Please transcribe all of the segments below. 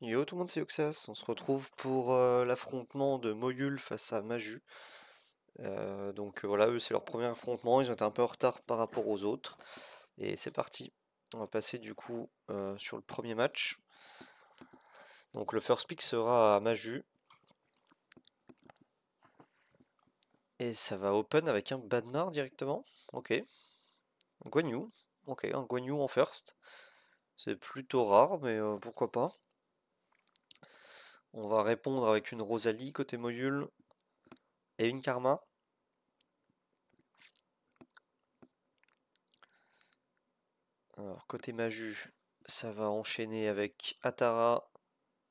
Yo tout le monde, c'est Yoxas. On se retrouve pour l'affrontement de Moyul face à Maju. Voilà, eux c'est leur premier affrontement, ils ont été un peu en retard par rapport aux autres. Et c'est parti. On va passer du coup sur le premier match. Donc le first pick sera à Maju. Et ça va open avec un Badmar directement. Ok. Un Guan Yu. Ok, un Guan Yu en first. C'est plutôt rare, mais pourquoi pas. On va répondre avec une Rosalie côté Moyul et une Karma. Alors, côté Maju, ça va enchaîner avec Atara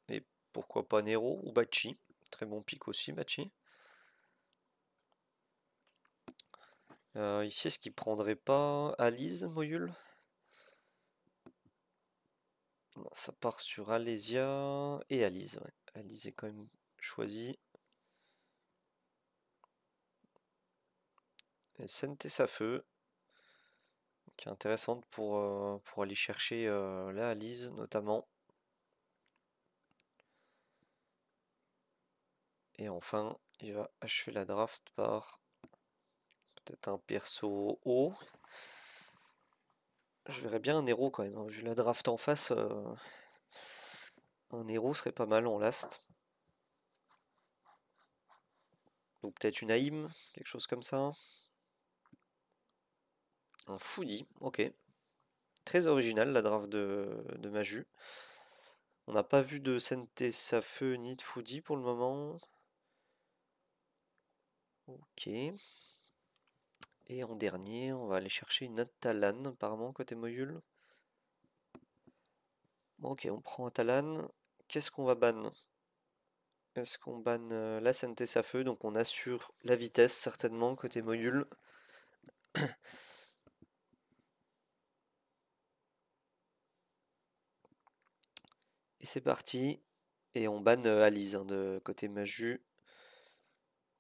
et pourquoi pas Nero ou Bachi. Très bon pick aussi, Bachi. Ici, est-ce qu'il prendrait pas Alize, Moyul? Non, ça part sur Alésia et Alize. Ouais. Alize est quand même choisi. Et Sente Safeu, qui est intéressante pour aller chercher la Alize notamment. Et enfin, il va achever la draft par peut-être un perso haut. Je verrais bien un héros quand même, hein. Vu la draft en face, un héros serait pas mal en last. Ou peut-être une Haïm, quelque chose comme ça. Un Foodie, ok. Très original la draft de Maju. On n'a pas vu de Sente Safeu ni de Foodie pour le moment. Ok. Et en dernier, on va aller chercher une Atalan, apparemment, côté Moyul. Ok, on prend Atalan. Qu'est-ce qu'on va ban? Est-ce qu'on banne la Sente Safeu? Donc on assure la vitesse, certainement, côté Moyul. Et c'est parti. Et on banne Alice hein, de côté Maju.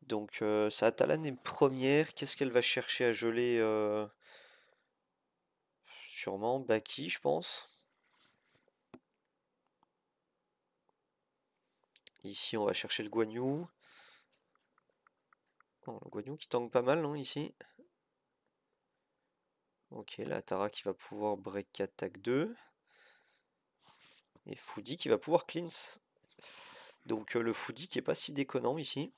Donc sa Atalan est première. Qu'est-ce qu'elle va chercher à geler sûrement Baki, je pense. Ici, on va chercher le Guan Yu. Oh, le Guan Yu qui tank pas mal, non, ici. Ok, la Tara qui va pouvoir break attack 2. Et Foodie qui va pouvoir cleanse. Donc le Foodie qui est pas si déconnant ici.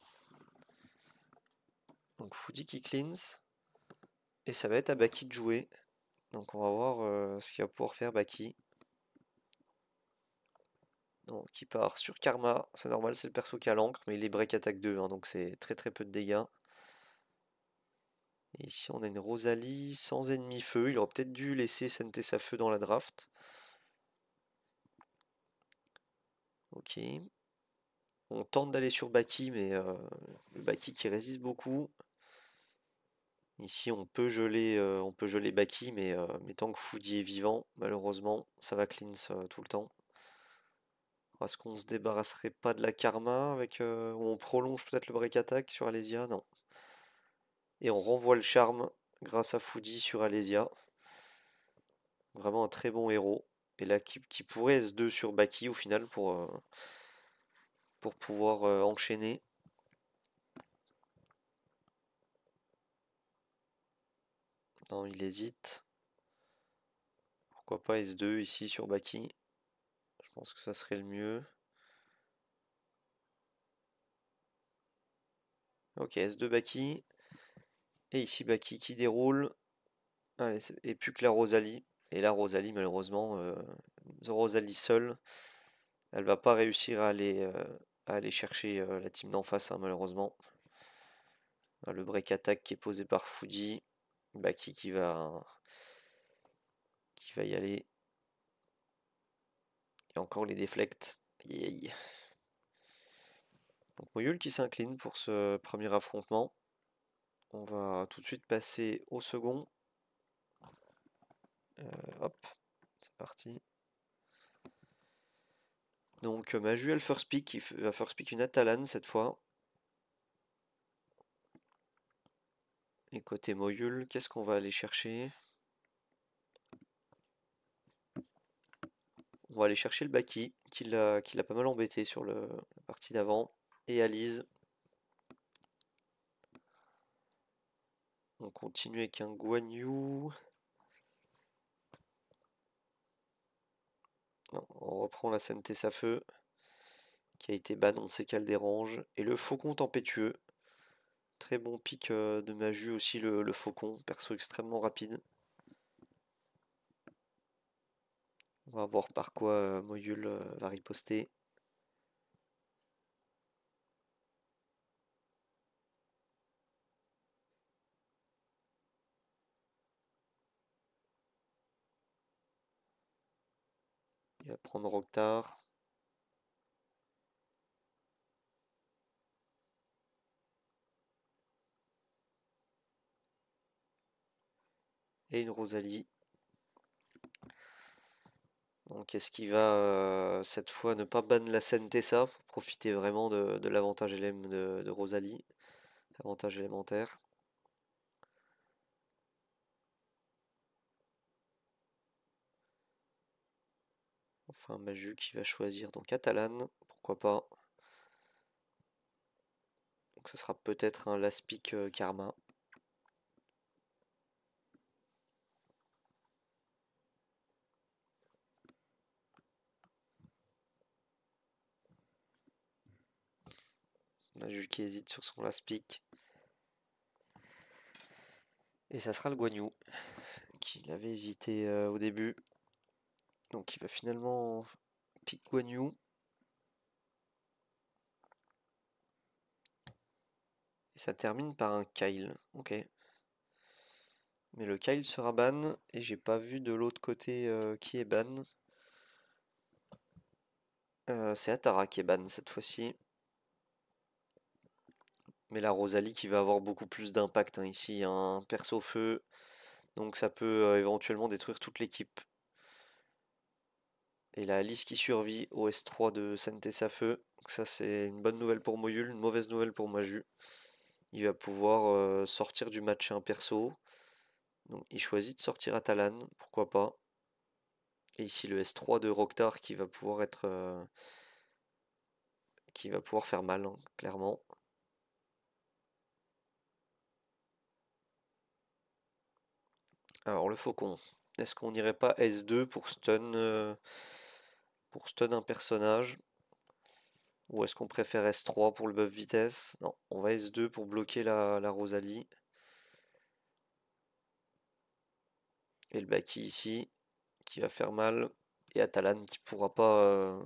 Donc Foodie qui cleanse. Et ça va être à Baki de jouer. Donc on va voir ce qu'il va pouvoir faire Baki. Donc il part sur Karma. C'est normal, c'est le perso qui a l'encre, mais il est break attack 2, hein, donc c'est très très peu de dégâts. Et ici on a une Rosalie sans ennemi feu. Il aurait peut-être dû laisser Sente sa feu dans la draft. Ok. On tente d'aller sur Baki, mais le Baki qui résiste beaucoup. Ici, on peut geler Baki, mais tant que Foodie est vivant, malheureusement, ça va cleanse tout le temps. Est-ce qu'on se débarrasserait pas de la Karma avec, ou on prolonge peut-être le break attack sur Alésia? Non. Et on renvoie le charme grâce à Foodie sur Alésia. Vraiment un très bon héros. Et là, qui pourrait S2 sur Baki au final pour pouvoir enchaîner. Non, il hésite. Pourquoi pas S2 ici sur Baki? Je pense que ça serait le mieux. Ok, S2 Baki. Et ici Baki qui déroule. Allez, et plus que la Rosalie. Et la Rosalie, malheureusement, Rosalie seule, elle va pas réussir à aller chercher la team d'en face, hein, malheureusement. Le break attack qui est posé par Foodie. Baki qui va y aller. Et encore les déflects. Aïe, aïe. Donc Moyul qui s'incline pour ce premier affrontement. On va tout de suite passer au second. Hop, c'est parti. Donc Maju elle first pick, il va first pick une Atalan cette fois. Et côté Moyul, qu'est-ce qu'on va aller chercher? On va aller chercher le Baki, qui l'a pas mal embêté sur la partie d'avant. Et Alice. On continue avec un Guan Yu. Non, on reprend la Sentence à feu, qui a été ban, on sait qu'elle dérange. Et le Faucon tempétueux. Très bon pic de Maju aussi, le Faucon, perso extrêmement rapide. On va voir par quoi Moyul va riposter. Il va prendre Roctar. Et une Rosalie. Donc est-ce qu'il va cette fois ne pas ban la Sentessa pour profiter vraiment de l'avantage LM de Rosalie. Avantage élémentaire. Enfin Maju qui va choisir donc Catalan, pourquoi pas. Donc ça sera peut-être un last pick Karma. Maju qui hésite sur son last pick. Et ça sera le Guan Yu, qui avait hésité au début. Donc il va finalement pick Guan Yu. Et ça termine par un Kyle. Ok. Mais le Kyle sera ban. Et j'ai pas vu de l'autre côté qui est ban. C'est Atara qui est ban cette fois-ci. Mais la Rosalie qui va avoir beaucoup plus d'impact hein. Ici, il y a un perso feu. Donc ça peut éventuellement détruire toute l'équipe. Et la Alice qui survit au S3 de Sentence à feu. Donc ça c'est une bonne nouvelle pour Moyul, une mauvaise nouvelle pour Maju. Il va pouvoir sortir du match un perso. Donc il choisit de sortir Atalan, pourquoi pas. Et ici le S3 de Roctar qui va pouvoir être qui va pouvoir faire mal, hein, clairement. Alors le faucon, est-ce qu'on n'irait pas S2 pour stun un personnage? Ou est-ce qu'on préfère S3 pour le buff vitesse? Non, on va S2 pour bloquer la Rosalie. Et le Baki ici, qui va faire mal. Et Atalan qui pourra pas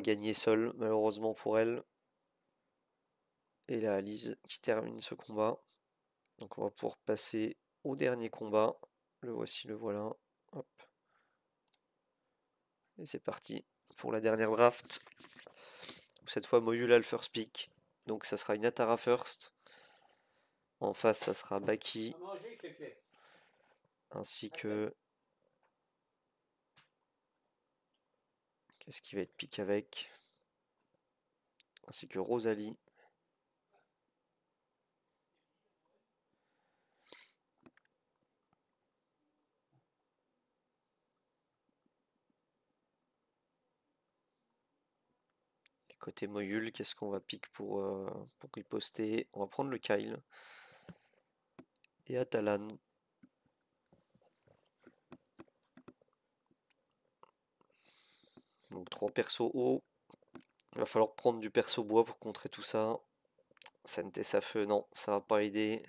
gagner seul, malheureusement pour elle. Et la Alice qui termine ce combat. Donc on va pouvoir passer au dernier combat. Le voici, le voilà. Hop. Et c'est parti pour la dernière draft. Cette fois, Moyul a le first pick. Donc ça sera une Atara first. En face, ça sera Baki. Ainsi que... Qu'est-ce qui va être pick avec? Ainsi que Rosalie. Et côté Moyul, qu'est-ce qu'on va pick pour riposter? On va prendre le Kyle. Et Atalan. Donc 3 persos hauts. Il va falloir prendre du perso bois pour contrer tout ça. Sentence à feu, non, ça va pas aider.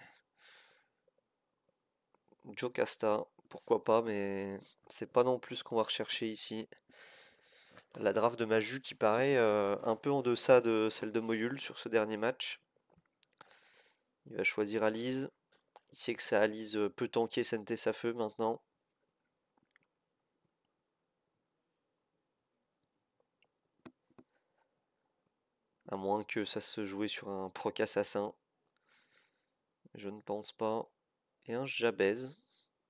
Jocasta, pourquoi pas, mais c'est pas non plus ce qu'on va rechercher ici. La draft de Maju qui paraît un peu en deçà de celle de Moyul sur ce dernier match. Il va choisir Alice. Il sait que sa Alice peut tanker Sentence à feu maintenant. À moins que ça se jouait sur un proc assassin. Je ne pense pas. Et un Jabez.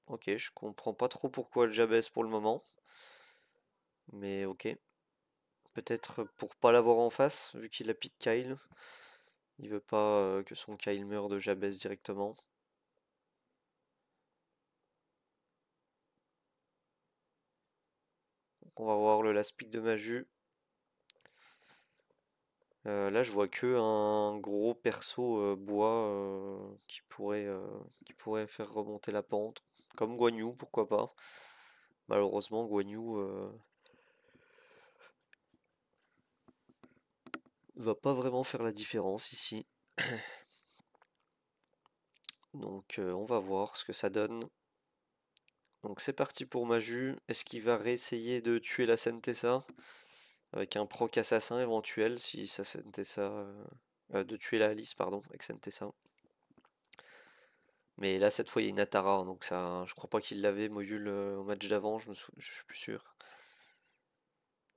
Ok, je comprends pas trop pourquoi le Jabez pour le moment. Mais ok. Peut-être pour pas l'avoir en face, vu qu'il a pick Kyle. Il veut pas que son Kyle meure de Jabez directement. On va voir le last pick de Maju. Là, je vois que un gros perso bois qui pourrait faire remonter la pente. Comme Guan Yu, pourquoi pas. Malheureusement, Guan Yu va pas vraiment faire la différence ici. Donc, on va voir ce que ça donne. Donc, c'est parti pour Maju. Est-ce qu'il va réessayer de tuer la Sentessa avec un proc assassin éventuel si sa Sentessa. De tuer la Alice, pardon, avec Sentessa. Mais là, cette fois, il y a une Atara, hein, donc ça, je crois pas qu'il l'avait, Moyul, au match d'avant, je suis plus sûr.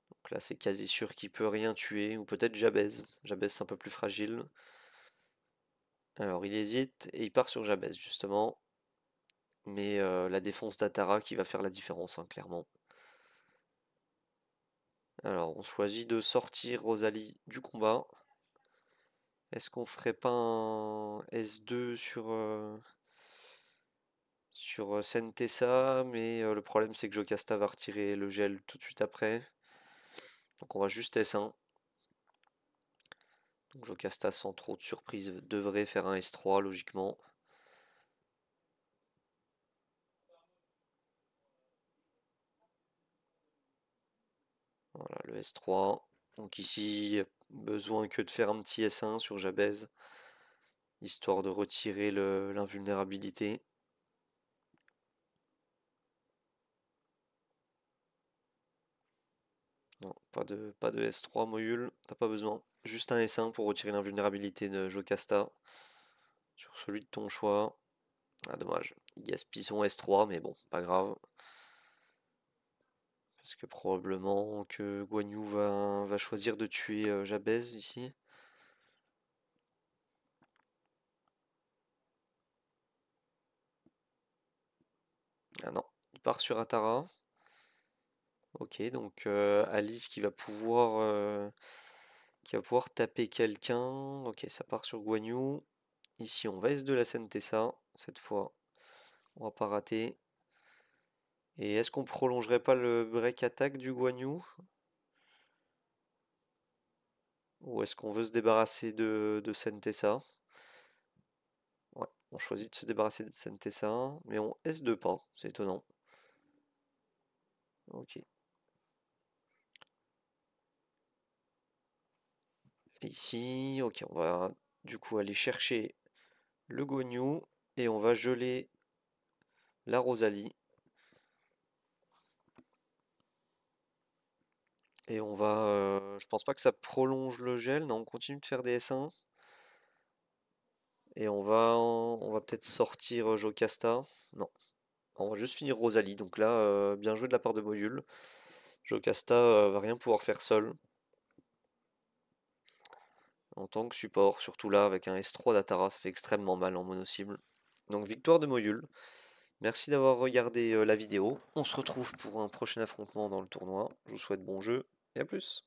Donc là, c'est quasi sûr qu'il peut rien tuer, ou peut-être Jabez. Jabez, c'est un peu plus fragile. Alors, il hésite, et il part sur Jabez, justement. Mais la défense d'Atara qui va faire la différence, hein, clairement. Alors, on choisit de sortir Rosalie du combat. Est-ce qu'on ferait pas un S2 sur Sentessa, mais le problème c'est que Jocasta va retirer le gel tout de suite après. Donc on va juste S1. Donc Jocasta sans trop de surprise devrait faire un S3 logiquement. Voilà le S3. Donc ici, besoin que de faire un petit S1 sur Jabez, histoire de retirer l'invulnérabilité. Non, pas de S3 Moyul, t'as pas besoin. Juste un S1 pour retirer l'invulnérabilité de Jocasta sur celui de ton choix. Ah dommage, il gaspille son S3 mais bon, pas grave. Parce que probablement que Guan Yu va choisir de tuer Jabez ici. Ah non, il part sur Atara. Ok, donc Alice qui va pouvoir taper quelqu'un. Ok, ça part sur Guan Yu. Ici, on va S2 la Sentessa. Cette fois, on va pas rater. Et est-ce qu'on prolongerait pas le break attack du Guan Yu? Ou est-ce qu'on veut se débarrasser de Sentessa? Ouais, on choisit de se débarrasser de Sentessa, mais on S2 pas, c'est étonnant. Ok. Et ici, ok, on va du coup aller chercher le Guan Yu et on va geler la Rosalie. Et on va, je pense pas que ça prolonge le gel, non, on continue de faire des S1. Et on va peut-être sortir Jocasta. Non, on va juste finir Rosalie. Donc là, bien joué de la part de Moyul. Jocasta va rien pouvoir faire seul en tant que support, surtout là avec un S3 d'Atara, ça fait extrêmement mal en mono-cible. Donc victoire de Moyul. Merci d'avoir regardé la vidéo. On se retrouve pour un prochain affrontement dans le tournoi. Je vous souhaite bon jeu et à plus.